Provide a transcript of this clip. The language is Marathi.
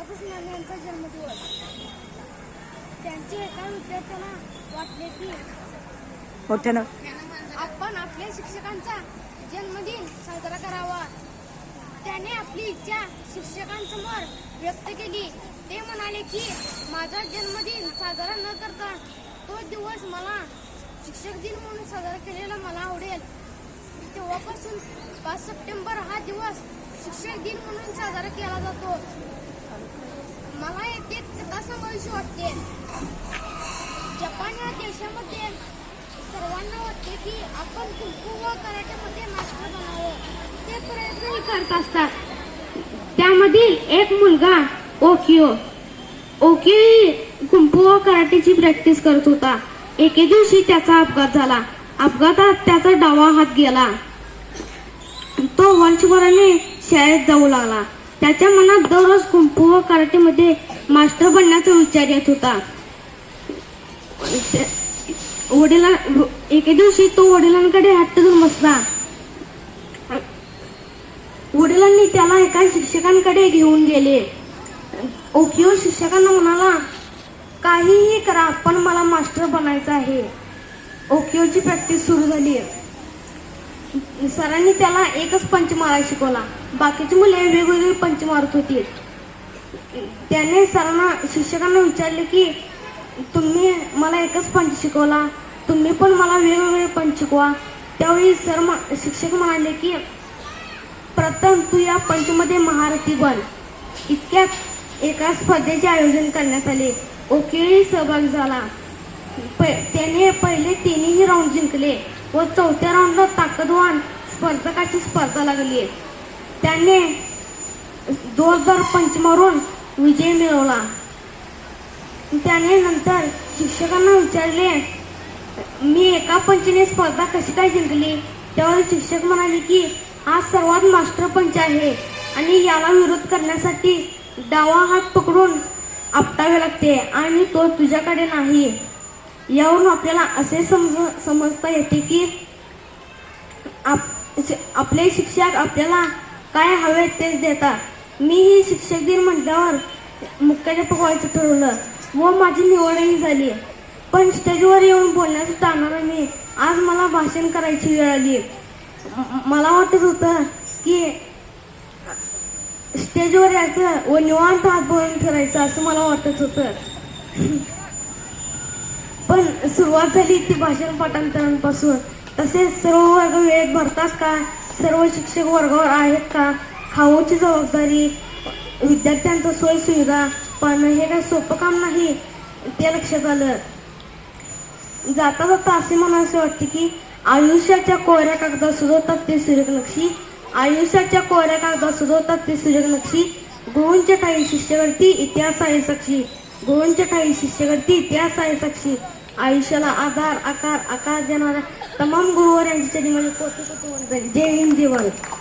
राधाकृष्ण यांचा जन्मदिवस. त्यांचे एका विद्यार्थ्याला वाटले की आपण आपल्या शिक्षकांचा जन्मदिन साजरा करावा. त्याने आपली इच्छा शिक्षकांसमोर व्यक्त केली. ते म्हणाले की माझा जन्मदिन साजरा न करता तो दिवस मला शिक्षक दिन म्हणून साजरा केलेला मला आवडेल. तेव्हापासून 5 सप्टेंबर हा दिवस शिक्षक दिन म्हणून साजरा केला जातो. मला येथे कथा सांगावीशी वाटते. जपान या देशामध्ये सर्वांना वाटते की आपण कुंफू व कराटेमध्ये मास्टर बनावं. ते प्रयत्नही करत असतात. त्यामधील एक मुलगा ओकियो कुंफू व कराटेची प्रॅक्टिस करत होता. एके दिवशी त्याचा अपघात झाला. अपघातात त्याचा डावा हात गेला. तो वर्षभराने शाळेत जाऊ लागला. त्याच्या मनात दररोज कुंफू व कराटेमध्ये मास्टर बनण्याचा विचार येत होता. एके दिवशी तो वडिलांकडे हट्ट धरून बसला. वडिलांनी त्याला एका शिक्षकांकडे घेऊन गेले. ओकियो शिक्षकांना म्हणाला, काहीही करा पण मला मास्टर बनायचं आहे. ओकियोची प्रॅक्टिस सुरू झाली. सरांनी त्याला एकच पंच मारायला शिकवला. बाकीची मुले वेगवेगळे पंच मारत होती. त्याने शिक्षकांना विचारले की तुम्ही मला एकच पंच शिकवला, तुम्ही पण मला वेगवेगळे पंच शिकवा. त्यावेळी शिक्षक म्हणाले की प्रथम तू या पंचमध्ये महारथी बन. इतक्यात एका स्पर्धेचे आयोजन करण्यात आले. ओकियोही सहभागी झाला. त्याने पहिले तिन्ही राऊंड जिंकले व चौथ्या राऊंडला ताकदवान स्पर्धकाची स्पर्धा लागली. त्याने जोरदार पंच मारून विजय मिळवला. त्याने नंतर शिक्षकांना विचारले, मी एका पंचने स्पर्धा कशी काय जिंकली? त्यावर शिक्षक म्हणाले की हा सर्वात मास्टर पंच आहे आणि याला विरोध करण्यासाठी डावा हात पकडून आपटावे लागते आणि तो तुझ्याकडे नाही. यावरून आपल्याला असे समजता येते की आपले शिक्षक आपल्याला काय हवे तेच देतात. मी ही शिक्षक दिन म्हटल्यावर मुख्याध्यापक व्हायचं ठरवलं व माझी निवडही झाली. पण स्टेजवर येऊन बोलण्याचं टाळणार मी. आज मला भाषण करायची वेळ आली. मला वाटत होतं की स्टेजवर यायचं व निवांत हात भरून फिरायचं असं मला वाटत होतं. पण सुरुवात झाली ती भाषण पाठांतरांपासून. तसेच सर्व वर्ग वेळेत भरतात का? सर्व शिक्षक वर्गावर आहेत का? खाऊची जबाबदारी, विद्यार्थ्यांचा सोय सुविधा पण हे काही सोपं काम नाही ते लक्षात आलं. जाता जाता असे मला असे वाटते की आयुष्याच्या कोऱ्या कागदात सुचवतात ते सुरेख नक्षी. आयुष्याच्या कोऱ्या कागदात सुचवतात ते सुरेख नक्षी. गुरूंच्या ठाई शिष्यवृत्ती इतिहास आहे साक्षी. गुरूंच्या ठाई शिष्यवृत्ती इतिहास आहे साक्षी. आयुष्याला आधार आकार देणाऱ्या तमाम गुरुवर यांच्या चरणी माझे कौतुक. जय हिंद, जय भारत.